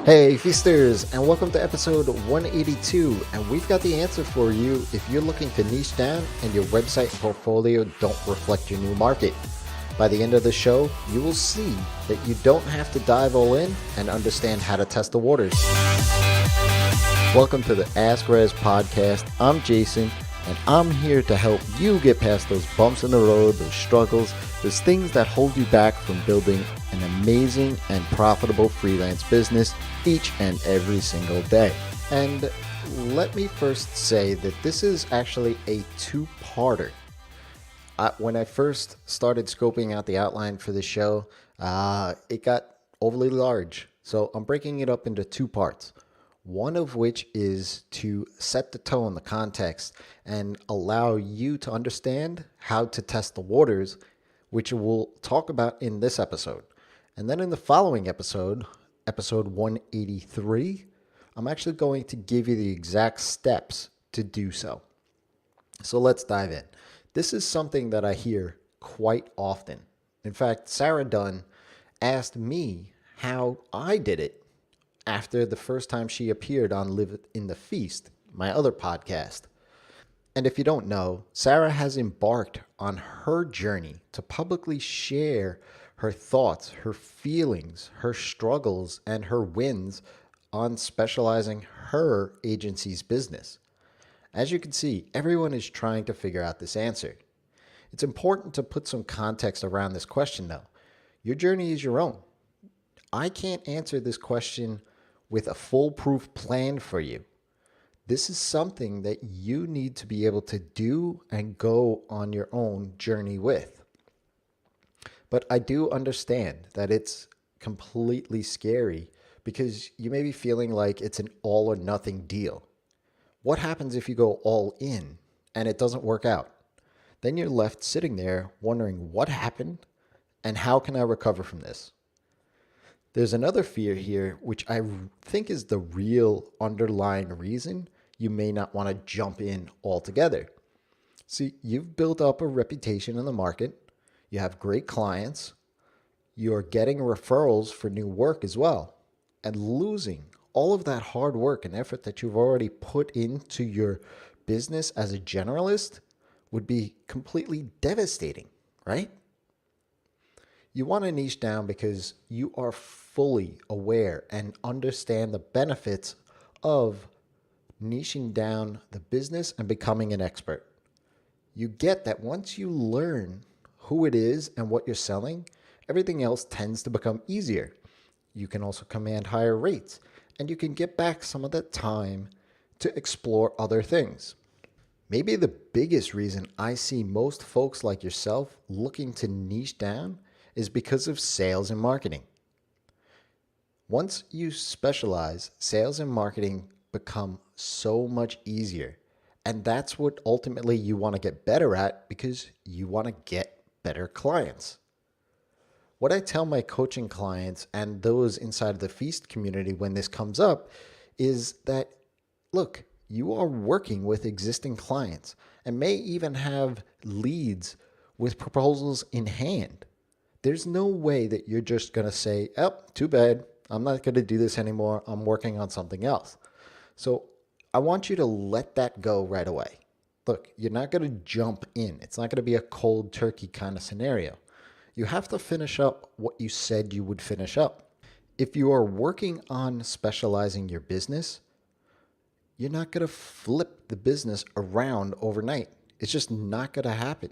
Hey Feasters, and welcome to episode 182, and we've got the answer for you if you're looking to niche down and your website and portfolio don't reflect your new market. By the end of the show, you will see that you don't have to dive all in and understand how to test the waters. Welcome to the Ask Rezzz podcast. I'm Jason, and I'm here to help you get past those bumps in the road, those struggles, those things that hold you back from building an amazing and profitable freelance business each and every single day. And let me first say that this is actually a two-parter. When I first started scoping out the outline for the show, it got overly large. So I'm breaking it up into two parts. One of which is to set the tone, the context, and allow you to understand how to test the waters, which we'll talk about in this episode. And then in the following episode, episode 183, I'm actually going to give you the exact steps to do so. So let's dive in. This is something that I hear quite often. In fact, Sarah Dunn asked me how I did it after the first time she appeared on Live in the Feast, my other podcast. And if you don't know, Sarah has embarked on her journey to publicly share her thoughts, her feelings, her struggles, and her wins on specializing her agency's business. As you can see, everyone is trying to figure out this answer. It's important to put some context around this question though. Your journey is your own. I can't answer this question with a foolproof plan for you. This is something that you need to be able to do and go on your own journey with. But I do understand that it's completely scary because you may be feeling like it's an all or nothing deal. What happens if you go all in and it doesn't work out? Then you're left sitting there wondering what happened and how can I recover from this? There's another fear here, which I think is the real underlying reason you may not want to jump in altogether. See, you've built up a reputation in the market. You have great clients. You're getting referrals for new work as well. And losing all of that hard work and effort that you've already put into your business as a generalist would be completely devastating, right? You want to niche down because you are fully aware and understand the benefits of niching down the business and becoming an expert. You get that once you learn who it is and what you're selling, everything else tends to become easier. You can also command higher rates, and you can get back some of that time to explore other things. Maybe the biggest reason I see most folks like yourself looking to niche down is because of sales and marketing. Once you specialize, sales and marketing become so much easier. And that's what ultimately you want to get better at because you want to get better clients. What I tell my coaching clients and those inside of the Feast community when this comes up is that, look, you are working with existing clients and may even have leads with proposals in hand. There's no way that you're just going to say, oh, too bad. I'm not going to do this anymore. I'm working on something else. So I want you to let that go right away. Look, you're not going to jump in. It's not going to be a cold turkey kind of scenario. You have to finish up what you said you would finish up. If you are working on specializing your business, you're not going to flip the business around overnight. It's just not going to happen.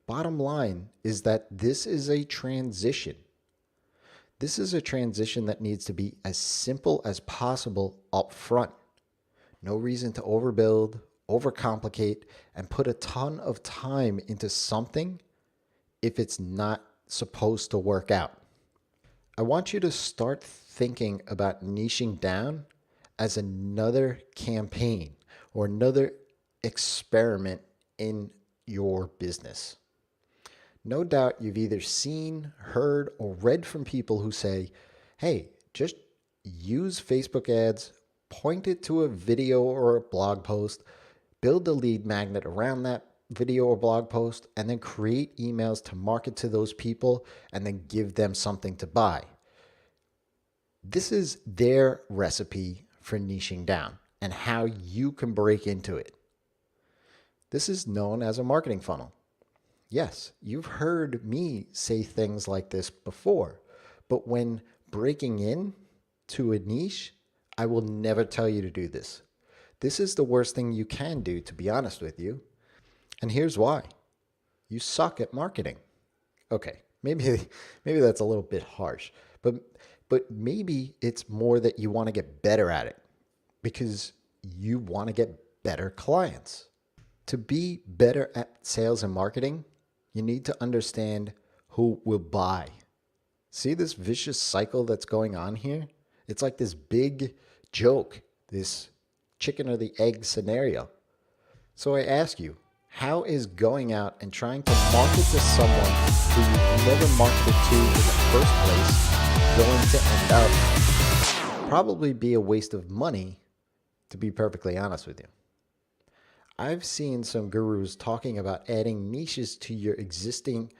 Bottom line is that this is a transition. This is a transition that needs to be as simple as possible up front. No reason to overbuild, overcomplicate, and put a ton of time into something if it's not supposed to work out. I want you to start thinking about niching down as another campaign or another experiment in your business. No doubt you've either seen, heard, or read from people who say, hey, just use Facebook ads, point it to a video or a blog post, build a lead magnet around that video or blog post, and then create emails to market to those people and then give them something to buy. This is their recipe for niching down and how you can break into it. This is known as a marketing funnel. Yes, you've heard me say things like this before, but when breaking in to a niche, I will never tell you to do this. This is the worst thing you can do, to be honest with you. And here's why. You suck at marketing. Okay, maybe that's a little bit harsh, but maybe it's more that you want to get better at it because you want to get better clients. To be better at sales and marketing, you need to understand who will buy. See this vicious cycle that's going on here? It's like this big joke, this chicken or the egg scenario. So I ask you, how is going out and trying to market to someone who you've never marketed to in the first place going to end up probably be a waste of money, to be perfectly honest with you? I've seen some gurus talking about adding niches to your existing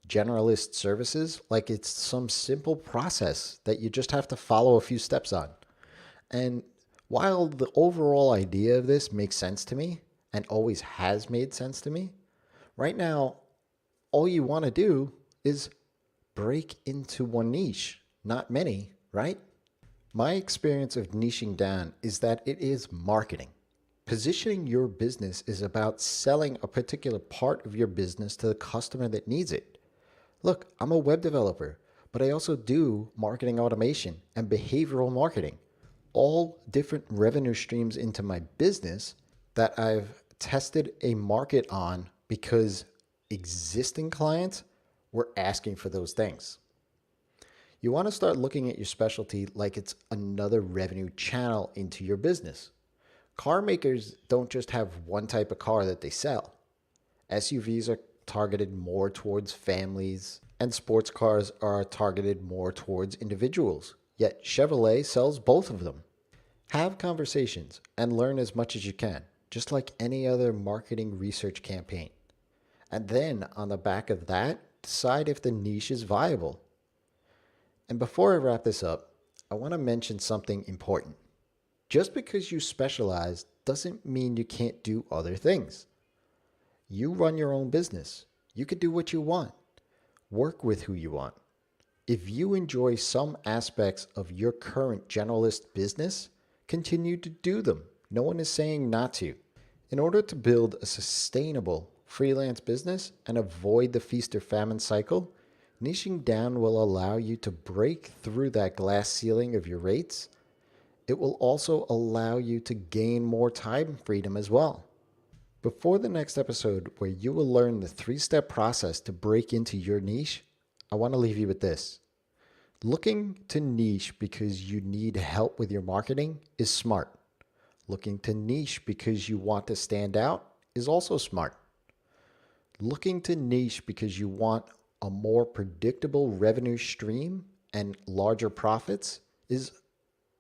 generalist services like it's some simple process that you just have to follow a few steps on. And while the overall idea of this makes sense to me and always has made sense to me, right now, all you want to do is break into one niche, not many, right? My experience of niching down is that it is marketing. Positioning your business is about selling a particular part of your business to the customer that needs it. Look, I'm a web developer, but I also do marketing automation and behavioral marketing, all different revenue streams into my business that I've tested a market on because existing clients were asking for those things. You want to start looking at your specialty like it's another revenue channel into your business. Car makers don't just have one type of car that they sell. SUVs are targeted more towards families, and sports cars are targeted more towards individuals. Yet Chevrolet sells both of them. Have conversations and learn as much as you can, just like any other marketing research campaign. And then on the back of that, decide if the niche is viable. And before I wrap this up, I want to mention something important. Just because you specialize doesn't mean you can't do other things. You run your own business. You can do what you want. Work with who you want. If you enjoy some aspects of your current generalist business, continue to do them. No one is saying not to. In order to build a sustainable freelance business and avoid the feast or famine cycle, niching down will allow you to break through that glass ceiling of your rates. It will also allow you to gain more time freedom as well. Before the next episode, where you will learn the 3-step process to break into your niche, I want to leave you with this. Looking to niche because you need help with your marketing is smart. Looking to niche because you want to stand out is also smart. Looking to niche because you want a more predictable revenue stream and larger profits is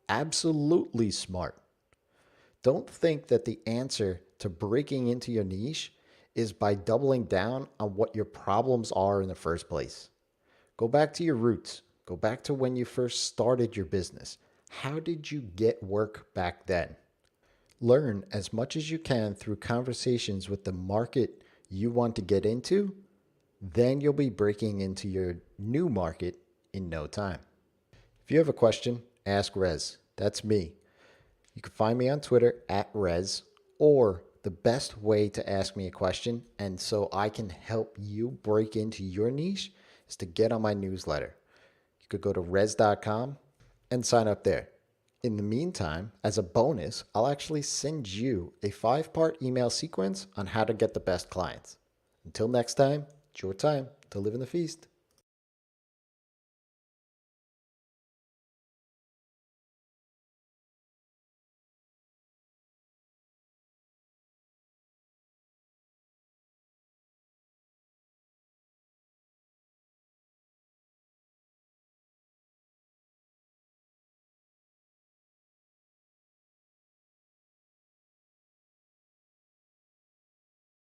absolutely smart. Don't think that the answer to breaking into your niche is by doubling down on what your problems are in the first place. Go back to your roots. Go back to when you first started your business. How did you get work back then? Learn as much as you can through conversations with the market you want to get into. Then you'll be breaking into your new market in no time. If you have a question, ask Rezzz. That's me. You can find me on Twitter at Rezzz, or the best way to ask me a question and so I can help you break into your niche is to get on my newsletter. You could go to rezzz.com and sign up there. In the meantime, as a bonus, I'll actually send you a 5-part email sequence on how to get the best clients. Until next time, it's your time to live in the feast.